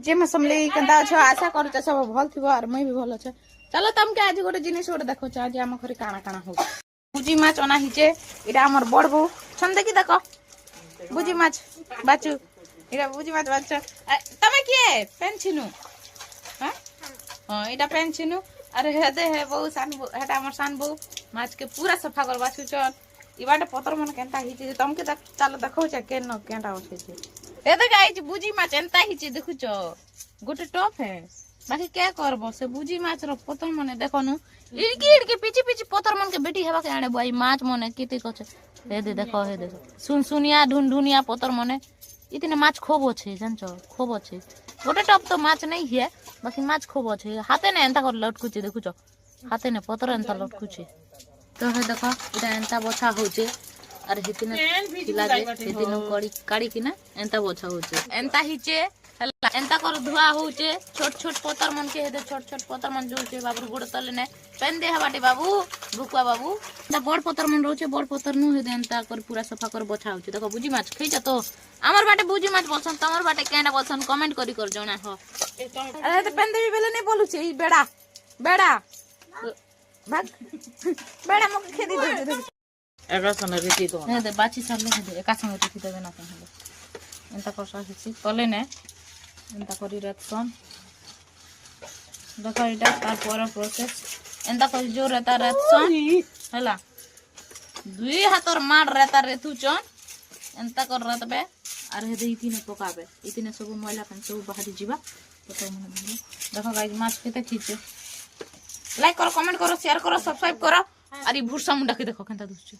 जे मैं समले केंता छ आशा करू छ सब भल थिबो और मैं भी भल छ। चलो तम के आज गोटे जिनिस गोटे देखो छ आज हम घरे काना काना हो बुजी माछ अना हिचे इटा हमर बड़ बो छन देखि देखो बुजी माछ बाचू इटा बुजी माछ बाचू तमे के पेन छिनु हां हां इटा पेन छिनु अरे हे दे हे बहु सान बो हेटा हमर सान बो माछ के पूरा सफा कर बाचू छ इबाटे पतर मन केंता हिचे तम के चलो देखो छ के न केंटा होछे ए देख आइछ बुजी माछ एंता हिचे देखु छ गोटे टॉप है बाकी क्या करबो से बुजी माछ रो पतर मने देखनु इड़की पीछे पीछे पतर मन के बेटी हेबा के आने भाई माछ मने केते कछ हे दे देखो हे दे सुनिया ढुंढुनिया पतर मने इतने माछ खूब अछि जानछो खूब अछि गोटे टॉप तो माछ नहीं है बाकी माछ खूब अछि हाथे ने एंता कर लटकु छ देखु छ हाथे ने पतर एंता लटकु छ तो हे देखो इटा एंता बछा होचे अरे हेतिने खिला जे हेतिने कड़ी काड़ी कि ना एंता बछा होचे एंता हिचे हला एंता कर धुआ होचे छोट छोट पतर मन के हेदे छोट छोट पतर मन जोचे बाबू गोड़ तले ने पेन दे हबाटे बाबू भुकुआ बाबू एंता बड़ पतर मन रोचे बड़ पतर नु हेदे एंता कर पूरा सफा कर बछा होचे देखो बुजी माछ खइजा तो हमर बाटे बुजी माछ पसंद तमर बाटे केना पसंद कमेंट कर जणा हो अरे तो पेन देबी बेले नहीं बोलू छी बेड़ा बेड़ा भाग बेड़ा मक खेदी दे एका सन रीति तो हे दे बाची सामने हे दे एका संग रीति देबे ना कहे एंता कोसा हिची तले ने एंता करी रेतसन देखो इटा तार पर प्रोसेस एंता करी जो रेता रेतसन हला दुई हाथर मार रेता रेतुचन एंता कर रेतबे आर हे दे इतिने पकाबे इतिने सब मैला पानी सब बाहरी जीवा तो मन देखो गाइस माछ केते खीचे लाइक करो कमेंट करो शेयर करो सब्सक्राइब करो अरे भूसा मुंडा के देखो केंता दुछ